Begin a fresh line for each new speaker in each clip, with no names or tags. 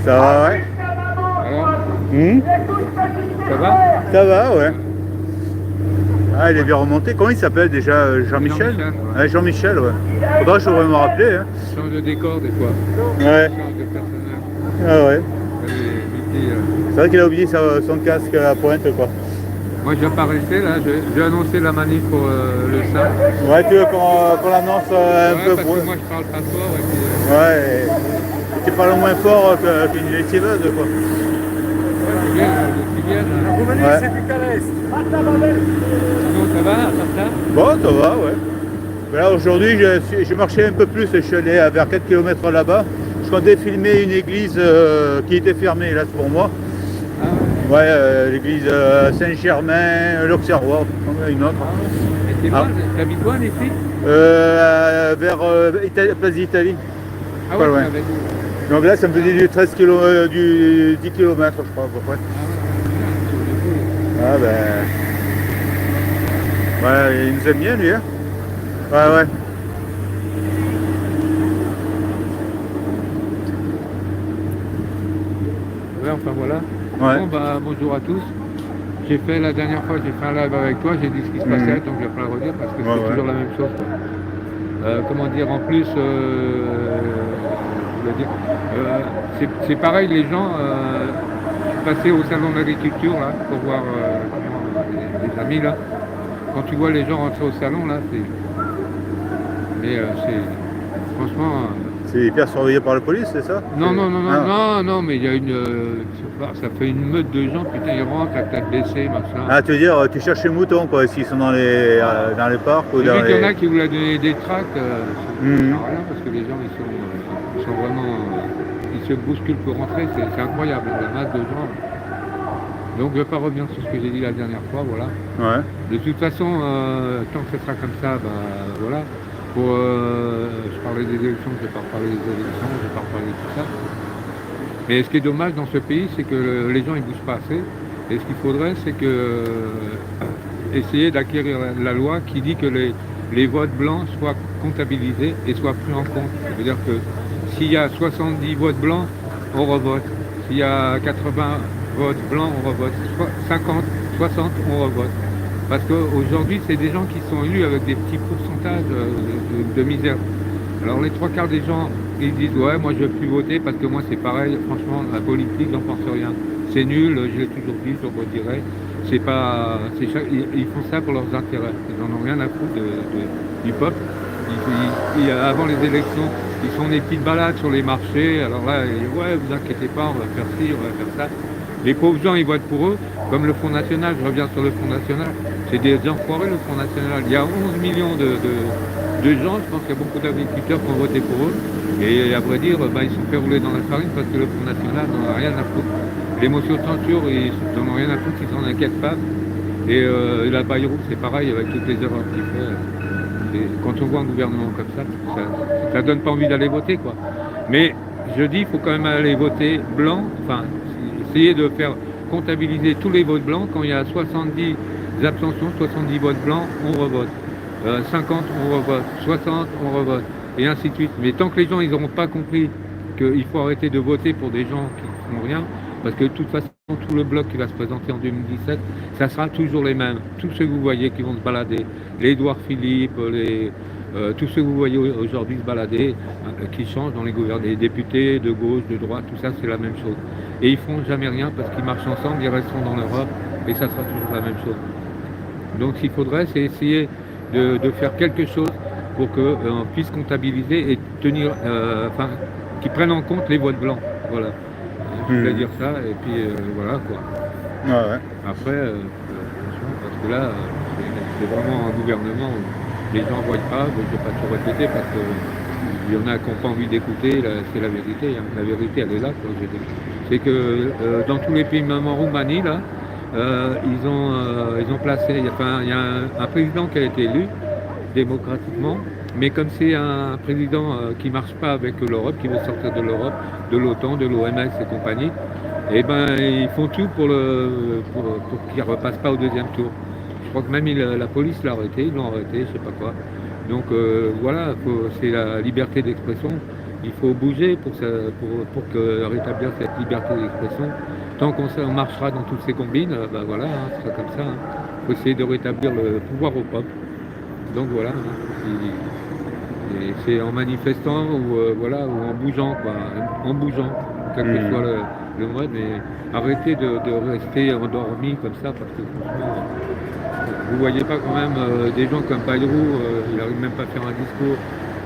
Ça va, ouais.
Alors,
Hmm.
ça va?
Ça va, ouais. Ah, il est bien remonté. Comment il s'appelle déjà Jean-Michel?
Jean-Michel,
Ouais,
ouais.
Jean-Michel, ouais. Faudra que je devrais me rappeler, hein.
Il change de décor des fois.
Ouais.
Il change de personnage.
Ah ouais.
Lui,
C'est vrai qu'il a oublié son casque à la pointe, quoi.
moi, je vais pas rester là. Je vais annoncer la manif pour le 5.
Ouais, tu veux qu'on l'annonce un
Ouais,
peu
parce
pour...
que moi, je parle pas fort. Et puis,
Ouais. Tu parles moins fort qu'une lessiveuse, quoi.
ouais, c'est bien, c'est bien.
Roumanie, ouais. C'est
Bucarest.
Sinon, ça va, à part ça?
Bon, ça va, ouais. Mais là, aujourd'hui, j'ai marché un peu plus. Je suis allé à vers 4 km là-bas. Je comptais filmer une église qui était fermée, là, c'est pour moi.
Ah ouais.
Ouais, l'église Saint-Germain, l'Auxerrois, une autre.
Ah ouais. Et t'es
Ah.
loin, t'habites loin d'ici?
Vers Place d'Italie,
Ah
pas
ouais,
loin.
c'est avec.
Donc là, ça me faisait du 13 km, du 10 km, je crois, à peu près.
Ah ouais,
Ah ben, ouais, il nous aime bien, lui, hein. Ouais, ouais.
ouais, enfin voilà.
Ouais.
Bon, bah, bonjour à tous. J'ai fait la dernière fois, j'ai fait un live avec toi, j'ai dit ce qui se passait, donc je vais pas le redire parce que
Ouais,
c'est
ouais.
toujours la même chose, quoi. Comment dire, en plus, je veux dire, c'est pareil, les gens, je suis passé au salon de l'agriculture là, pour voir les amis là. Quand tu vois les gens rentrer au salon là, c'est franchement.
C'est hyper surveillé par la police, c'est ça?
Non, non, non, non,
Ah.
non, non, mais il y a ça fait une meute de gens, putain, ils rentrent, la tête baissée, machin.
Ah, tu veux dire, tu cherches les moutons, quoi, s'ils sont dans les parcs ou
J'ai
dans
vu qu'il y en
les...
a qui voulaient donner des tracts, ça ne
Mhm.
sert à rien parce que les gens ils sont vraiment. Ils se bousculent pour rentrer, c'est incroyable, la masse de gens. Donc je ne vais pas revenir sur ce que j'ai dit la dernière fois, voilà.
Ouais.
De toute façon, tant que ce sera comme ça, ben voilà. Je parlais des élections, je ne vais pas parler des élections, je ne vais pas parler de tout ça. Mais ce qui est dommage dans ce pays, c'est que les gens ne bougent pas assez. Et ce qu'il faudrait, c'est que essayer d'acquérir la loi qui dit que les votes blancs soient comptabilisés et soient pris en compte. Ça veut dire que s'il y a 70 votes blancs, on revote. S'il y a 80 votes blancs, on revote. 50, 60, on revote. Parce qu'aujourd'hui, c'est des gens qui sont élus avec des petits pourcentages de misère. Alors les trois quarts des gens, ils disent ouais, moi je ne veux plus voter parce que moi c'est pareil, franchement, la politique, j'en pense rien. C'est nul, je l'ai toujours dit, je le redirai. C'est pas, ils font ça pour leurs intérêts. Ils n'en ont rien à foutre du peuple. Avant les élections, ils font des petites balades sur les marchés. Alors là, ouais, vous inquiétez pas, on va faire ci, on va faire ça. Les pauvres gens, ils votent pour eux, comme le Front National. Je reviens sur le Front National. C'est des enfoirés, le Front National. Il y a 11 millions de gens, je pense qu'il y a beaucoup d'agriculteurs qui ont voté pour eux. Et à vrai dire, bah, ils sont fait rouler dans la farine parce que le Front National n'en a rien à foutre. Les motions de censure, ils n'en ont rien à foutre, ils s'en inquiètent pas. Et la Bayrou, c'est pareil avec toutes les erreurs qu'il fait. Et quand on voit un gouvernement comme ça donne pas envie d'aller voter, quoi. Mais je dis, il faut quand même aller voter blanc, enfin, essayer de faire comptabiliser tous les votes blancs. Quand il y a 70 abstentions, 70 votes blancs, on revote. 50, on revote. 60, on revote. Et ainsi de suite. Mais tant que les gens, ils n'auront pas compris qu'il faut arrêter de voter pour des gens qui ne font rien, parce que de toute façon, tout le bloc qui va se présenter en 2017, ça sera toujours les mêmes. Tous ceux que vous voyez qui vont se balader, les Édouard Philippe, tous ceux que vous voyez aujourd'hui se balader, qui changent dans les gouvernements, les députés de gauche, de droite, tout ça, c'est la même chose. Et ils font jamais rien parce qu'ils marchent ensemble, ils resteront dans l'Europe, et ça sera toujours la même chose. Donc, ce qu'il faudrait, c'est essayer de faire quelque chose pour qu'on puisse comptabiliser et tenir, enfin, qu'ils prennent en compte les votes blancs. Voilà. Je voulais dire ça, et puis voilà quoi.
Ouais, ouais.
Après, franchement, parce que là, c'est vraiment un gouvernement où les gens ne voient pas, je ne vais pas tout répéter parce qu'il y en a qui n'ont pas envie d'écouter, c'est la vérité. Hein. La vérité, elle est là. C'est que dans tous les pays, même en Roumanie, là, ils ont placé, il y a un président qui a été élu démocratiquement, mais comme c'est un président qui ne marche pas avec l'Europe, qui veut sortir de l'Europe, de l'OTAN, de l'OMS et compagnie, et ben ils font tout pour qu'il ne repasse pas au deuxième tour. Je crois que même la police l'a arrêté, ils l'ont arrêté, je sais pas quoi. Donc voilà, c'est la liberté d'expression. Il faut bouger pour que rétablir cette liberté d'expression. Tant qu'on marchera dans toutes ces combines, ben voilà, hein, ce sera comme ça. Il faut essayer de rétablir le pouvoir au peuple. Donc voilà, hein, et c'est en manifestant ou voilà, ou en bougeant, quoi, en bougeant, quel que soit le mode, mais arrêtez de rester endormi comme ça, parce que franchement, vous voyez pas quand même des gens comme Bayrou, il n'arrive même pas à faire un discours.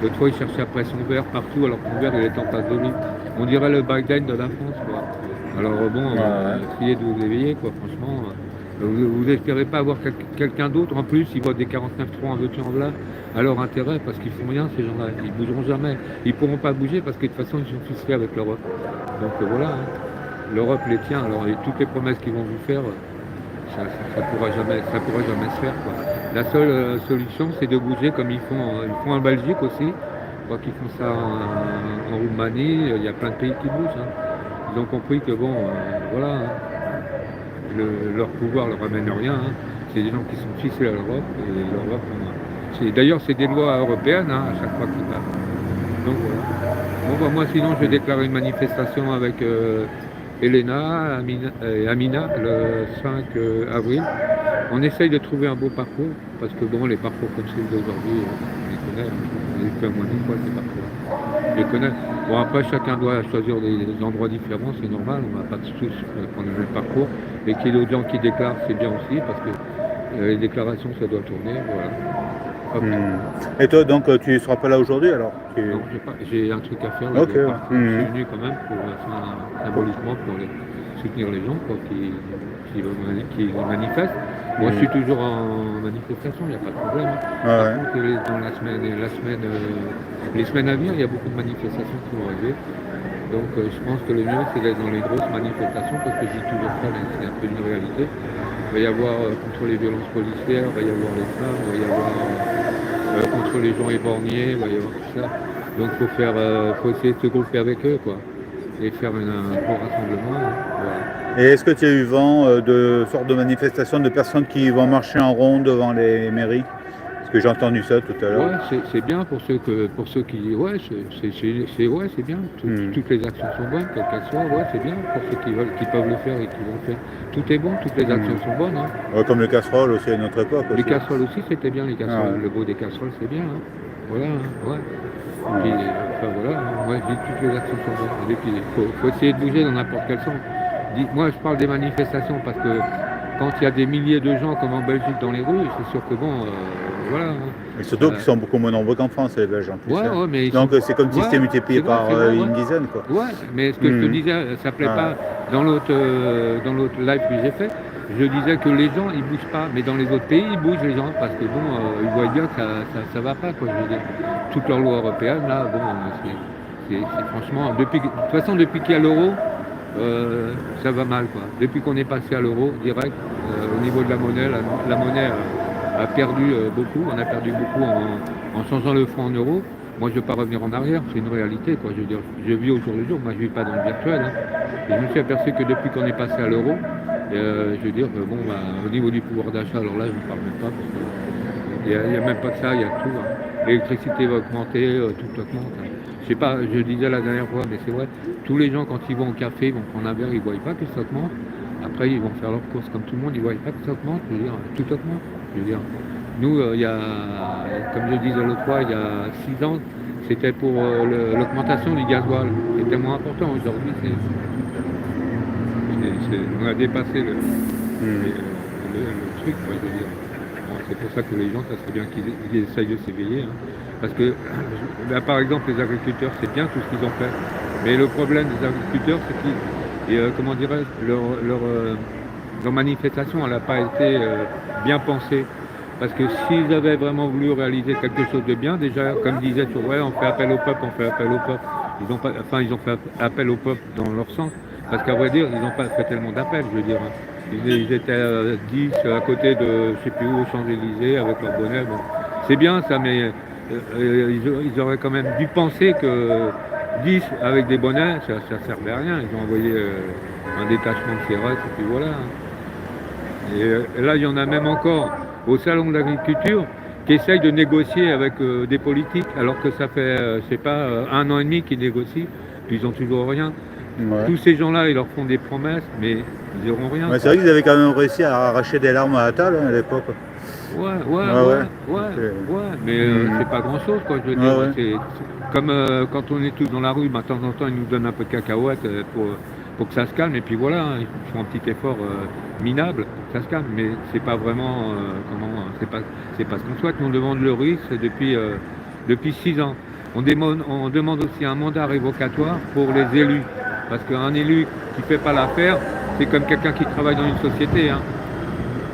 L'autre fois, il cherchait après son verre partout, alors que son verre, il est en face de lui. On dirait le Biden de la France, quoi. Alors bon, essayez de vous éveiller, quoi, franchement. Vous espérez pas avoir quelqu'un d'autre. En plus, ils votent des 49-3 en veux-tu en voilà à leur intérêt, parce qu'ils font rien, ces gens-là. Ils bougeront jamais. Ils pourront pas bouger parce que de toute façon, ils sont ficelés avec l'Europe. Donc voilà, hein. L'Europe les tient. Alors, et toutes les promesses qu'ils vont vous faire, ça pourra jamais se faire, quoi. La seule solution, c'est de bouger comme ils font en Belgique aussi. Je crois qu'ils font ça en Roumanie. Il y a plein de pays qui bougent, hein. Ils ont compris que bon, voilà, hein, leur pouvoir leur ramène rien, hein. C'est des gens qui sont ficelés à l'Europe et l'Europe. D'ailleurs, c'est des lois européennes, hein, à chaque fois qu'ils passent. Donc voilà. Bon, bah, moi, sinon, je vais déclarer une manifestation avec Elena et Amina le 5 avril. On essaye de trouver un beau parcours, parce que bon, les parcours comme celui d'aujourd'hui, on les connaît, hein. On les fait au moins 10 fois ces parcours. On les connaît. Bon, après, chacun doit choisir des endroits différents, c'est normal, on ne va pas tous prendre le même parcours. Et qu'il y ait d'autres gens qui déclarent, c'est bien aussi, parce que les déclarations, ça doit tourner, voilà.
Et toi, donc, tu ne seras pas là aujourd'hui alors?
Non, j'ai un truc à faire. Là, je suis venu quand même pour symboliquement pour soutenir les gens, quoi, qui manifestent. Moi, je suis toujours en manifestation, il n'y a pas de problème, hein. Par contre, dans les semaines à venir, il y a beaucoup de manifestations qui vont arriver. Donc, je pense que le mieux, c'est d'être dans les grosses manifestations, parce que j'ai toujours ça, c'est un peu une réalité. Il va y avoir contre les violences policières, il va y avoir les femmes, il va y avoir contre les gens éborgnés, il va y avoir tout ça. Donc faut essayer de se grouper avec eux, quoi, et faire un grand rassemblement, hein, voilà.
Et est-ce que tu as eu vent de sortes de manifestations de personnes qui vont marcher en rond devant les mairies? Parce que j'ai entendu ça tout à l'heure.
Ouais, c'est bien pour ceux qui, ouais, c'est bien. Toutes les actions sont bonnes, quelles qu'elles soient. Ouais, c'est bien pour ceux qui peuvent le faire et qui vont le faire. Tout est bon, toutes les actions sont bonnes, hein.
Ouais, comme les casseroles aussi à notre époque.
Les casseroles aussi, c'était bien, les casseroles. Le beau des casseroles, c'est bien, hein. Voilà, hein, ouais. Puis, enfin voilà, hein, ouais, je dis toutes les actions sont bonnes. Et puis, faut essayer de bouger dans n'importe quel sens. Moi, je parle des manifestations parce que quand il y a des milliers de gens comme en Belgique dans les rues, c'est sûr que bon, voilà, hein.
Et surtout qu'ils sont beaucoup moins nombreux qu'en France, les Belges en plus.
Ouais, ouais, mais
donc c'est comme si c'était multiplié par une dizaine, quoi.
Ouais, mais ce que je te disais, ça plaît pas dans l'autre live que j'ai fait. Je disais que les gens ils bougent pas, mais dans les autres pays ils bougent les gens parce que bon, ils voient bien que ça va pas, quoi. Je veux dire, toutes leurs lois européennes là, bon, c'est franchement de toute façon depuis qu'il y a l'euro. Ça va mal, quoi. Depuis qu'on est passé à l'euro direct, au niveau de la monnaie, la monnaie a perdu beaucoup. On a perdu beaucoup en changeant le franc en euros. Moi, je ne veux pas revenir en arrière, c'est une réalité, quoi. Je veux dire, je vis au jour le jour. Moi, je ne vis pas dans le virtuel, hein. Et je me suis aperçu que depuis qu'on est passé à l'euro, je veux dire, bon, bah, au niveau du pouvoir d'achat, alors là, je ne parle même pas, parce qu'il n'y a même pas que ça, il y a tout, hein. L'électricité va augmenter, tout augmente, hein. Je sais pas, je disais la dernière fois, mais c'est vrai, tous les gens quand ils vont au café, ils vont prendre un verre, ils ne voient pas que ça augmente. Après, ils vont faire leurs courses comme tout le monde, ils ne voient pas que ça augmente. Je veux dire, tout augmente. Je veux dire, nous, il y a, comme je disais l'autre fois, il y a 6 ans, c'était pour l'augmentation du gasoil. C'était moins important. Aujourd'hui, on a dépassé le truc, quoi, je veux dire. Bon, c'est pour ça que les gens, ça serait bien qu'ils essayent de s'éveiller, hein. Parce que, là, par exemple, les agriculteurs, c'est bien tout ce qu'ils ont fait. Mais le problème des agriculteurs, c'est qu'ils, comment dirais-je, leur manifestation, elle n'a pas été bien pensée. Parce que s'ils avaient vraiment voulu réaliser quelque chose de bien, déjà, comme disait sur ouais, on fait appel au peuple, on fait appel au peuple. Ils ont fait appel au peuple dans leur sens. Parce qu'à vrai dire, ils n'ont pas fait tellement d'appels, je veux dire, hein. Ils étaient 10 à côté de, je sais plus où, aux Champs-Élysées, avec leur bonnet. Bon. C'est bien ça, mais ils auraient quand même dû penser que 10 avec des bonnets, ça ne servait à rien. Ils ont envoyé un détachement de CRS et puis voilà. Et là, il y en a même encore au salon de l'agriculture. qui essayent de négocier avec des politiques, alors que ça fait, je sais pas, 1 an et demi qu'ils négocient, puis ils n'ont toujours rien.
Ouais.
Tous ces gens-là, ils leur font des promesses, mais ils n'auront rien.
Ouais, c'est vrai qu'ils avaient quand même réussi à arracher des larmes à Attal à l'époque.
Ouais, mais c'est pas grand-chose, quoi, je veux dire.
Ouais.
C'est comme quand on est tous dans la rue, bah, de temps en temps, ils nous donnent un peu de cacahuètes pour que ça se calme, et puis voilà, hein, ils font un petit effort minable pour que ça se calme, mais c'est pas vraiment, c'est pas ce qu'on souhaite. On demande le risque depuis 6 ans. On demande aussi un mandat révocatoire pour les élus, parce qu'un élu qui fait pas l'affaire, c'est comme quelqu'un qui travaille dans une société, hein.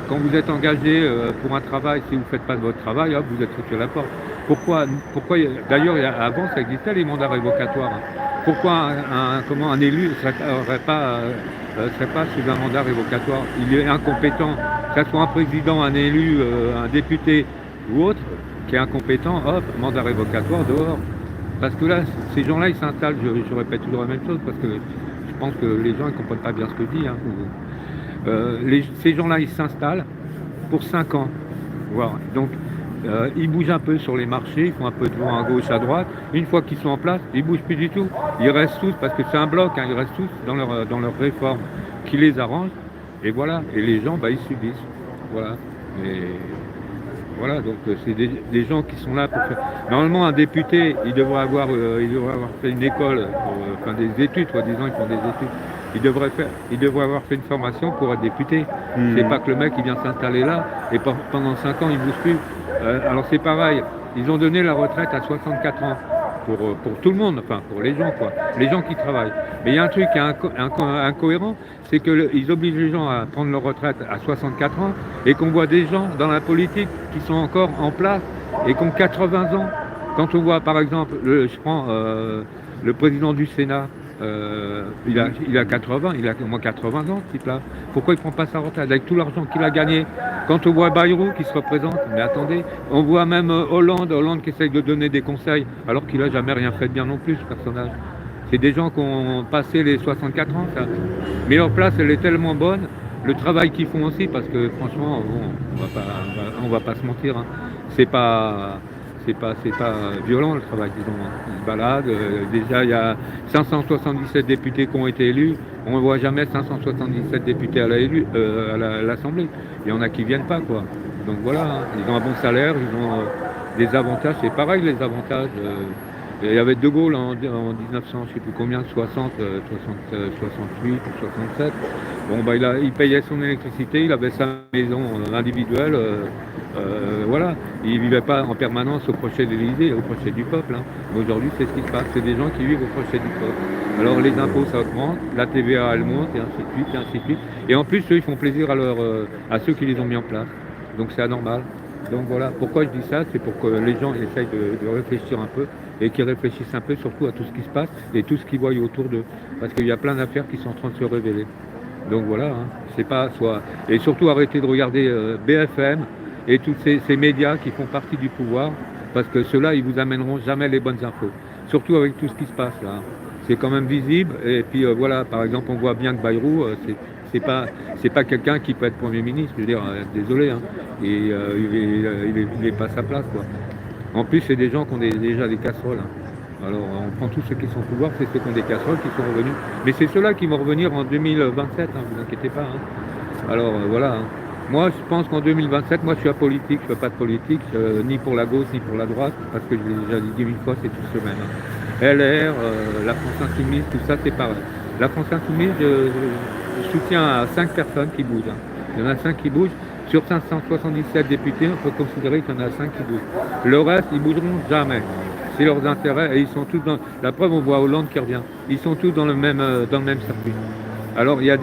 Quand vous êtes engagé pour un travail, si vous ne faites pas de votre travail, hop, vous êtes foutu à la porte. Pourquoi d'ailleurs, avant, ça existait les mandats révocatoires, hein. Pourquoi un élu ne serait pas sous un mandat révocatoire? Il est incompétent, que ce soit un président, un élu, un député ou autre, qui est incompétent, hop, mandat révocatoire, dehors. Parce que là, ces gens-là, ils s'installent, je répète toujours la même chose, parce que je pense que les gens ne comprennent pas bien ce que je dis, hein. Ces gens-là, ils s'installent pour 5 ans. Voilà. Donc, ils bougent un peu sur les marchés, ils font un peu de vent à gauche, à droite. Une fois qu'ils sont en place, ils ne bougent plus du tout. Ils restent tous, parce que c'est un bloc, hein, ils restent tous dans leur réforme qui les arrange. Et voilà. Et les gens, bah, ils subissent. Voilà. Et voilà, donc c'est des gens qui sont là pour faire. Normalement, un député, il devrait avoir fait une école, enfin des études, soi-disant, ils font des études. Il devrait avoir fait une formation pour être député. C'est pas que le mec il vient s'installer là et pendant 5 ans il ne bouge plus. Alors c'est pareil, ils ont donné la retraite à 64 ans pour tout le monde, enfin pour les gens quoi, les gens qui travaillent. Mais il y a un truc qui est incohérent, c'est qu'ils obligent les gens à prendre leur retraite à 64 ans et qu'on voit des gens dans la politique qui sont encore en place et qui ont 80 ans. Quand on voit par exemple, je prends le président du Sénat, il a 80, il a au moins 80 ans ce type-là. Pourquoi il ne prend pas sa retraite avec tout l'argent qu'il a gagné? Quand on voit Bayrou qui se représente, mais attendez, on voit même Hollande qui essaye de donner des conseils, alors qu'il n'a jamais rien fait de bien non plus, ce personnage. C'est des gens qui ont passé les 64 ans, ça. Mais leur place, elle est tellement bonne, le travail qu'ils font aussi, parce que franchement, bon, on va pas se mentir, hein. C'est pas violent le travail qu'ils ont. Ils se baladent. Déjà, il y a 577 députés qui ont été élus. On ne voit jamais 577 députés à l'Assemblée. Il y en a qui ne viennent pas, quoi. Donc voilà, hein. Ils ont un bon salaire, ils ont des avantages. C'est pareil, les avantages. Il y avait De Gaulle en 1900, je ne sais plus combien, 68 ou 67. Bon, bah, il payait son électricité, il avait sa maison individuelle. Voilà, ils ne vivaient pas en permanence au crochet de l'Élysée, au crochet du peuple, hein. Mais aujourd'hui, c'est ce qui se passe. C'est des gens qui vivent au crochet du peuple. Alors les impôts, ça augmente, la TVA, elle monte, et ainsi de suite, et ainsi de suite. Et en plus, eux, ils font plaisir à ceux qui les ont mis en place. Donc c'est anormal. Donc voilà, pourquoi je dis ça, c'est pour que les gens essayent de réfléchir un peu et qu'ils réfléchissent un peu surtout à tout ce qui se passe et tout ce qu'ils voient autour d'eux. Parce qu'il y a plein d'affaires qui sont en train de se révéler. Donc voilà, hein, c'est pas soit. Et surtout arrêter de regarder BFM et tous ces médias qui font partie du pouvoir, parce que ceux-là, ils vous amèneront jamais les bonnes infos. Surtout avec tout ce qui se passe là. C'est quand même visible. Et puis voilà, par exemple, on voit bien que Bayrou, c'est pas quelqu'un qui peut être Premier ministre, je veux dire, désolé, hein. Et il est pas à sa place, quoi. En plus, c'est des gens qui ont déjà des casseroles, hein. Alors, on prend tous ceux qui sont au pouvoir, c'est ceux qui ont des casseroles qui sont revenus. Mais c'est ceux-là qui vont revenir en 2027, hein, vous inquiétez pas, hein. Alors, voilà, hein. Moi, je pense qu'en 2027, moi, je suis apolitique, je ne fais pas de politique, ni pour la gauche, ni pour la droite, parce que je l'ai déjà dit 10 000 fois, c'est tout semaine, hein. LR, la France Insoumise, tout ça, c'est pareil. La France Insoumise, je soutiens à 5 personnes qui bougent, hein. Il y en a 5 qui bougent. Sur 577 députés, on peut considérer qu'il y en a 5 qui bougent. Le reste, ils ne bougeront jamais. C'est leurs intérêts et ils sont tous dans. La preuve, on voit Hollande qui revient. Ils sont tous dans le même circuit. Alors, il y a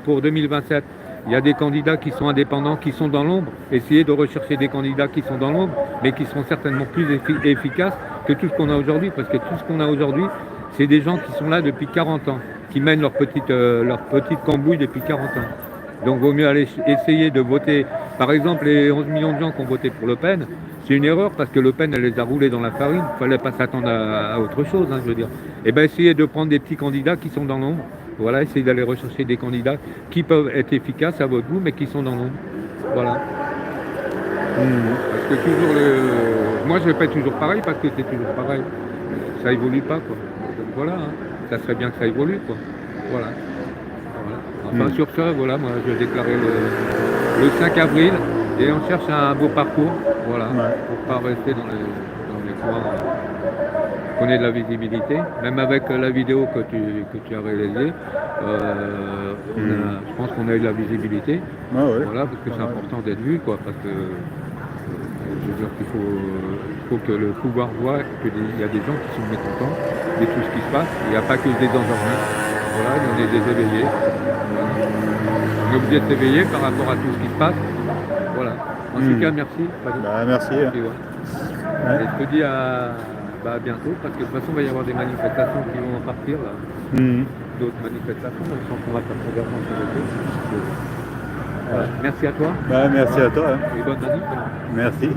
pour 2027, il y a des candidats qui sont indépendants, qui sont dans l'ombre. Essayez de rechercher des candidats qui sont dans l'ombre, mais qui seront certainement plus efficaces que tout ce qu'on a aujourd'hui. Parce que tout ce qu'on a aujourd'hui, c'est des gens qui sont là depuis 40 ans, qui mènent leur petite cambouille depuis 40 ans. Donc il vaut mieux aller essayer de voter. Par exemple, les 11 millions de gens qui ont voté pour Le Pen, c'est une erreur parce que Le Pen, elle les a roulés dans la farine. Il ne fallait pas s'attendre à autre chose, hein, je veux dire. Et bien, essayez de prendre des petits candidats qui sont dans l'ombre. Voilà, essayez d'aller rechercher des candidats qui peuvent être efficaces à votre goût, mais qui sont dans l'ombre. Voilà. Parce que toujours moi je fais toujours pareil parce que c'est toujours pareil. Ça évolue pas quoi. Donc voilà, hein. Ça serait bien que ça évolue quoi. Voilà. Voilà. Enfin sur ça, voilà, moi je déclarais le 5 avril et on cherche un beau parcours, voilà,
Ouais.
pour pas rester dans les coins qu'on ait de la visibilité. Même avec la vidéo que tu as réalisée, je pense qu'on a eu de la visibilité.
Ah ouais.
Voilà, parce que c'est important d'être vu, quoi, parce que je veux dire qu'il faut que le pouvoir voit qu'il y a des gens qui sont mécontents de tout ce qui se passe. Il n'y a pas que des endormis. Voilà, il y en a des éveillés. On est obligé de s'éveiller par rapport à tout ce qui se passe. Voilà. En tout cas, merci.
Bah, merci. Hein.
Et, ouais. Et je te dis à bientôt, parce que de toute façon, il va y avoir des manifestations qui vont partir, là. D'autres manifestations, donc je pense qu'on va faire convergence avec eux. Voilà. Merci à toi.
Bah, merci à toi. Hein.
Et bonne manif.
Merci.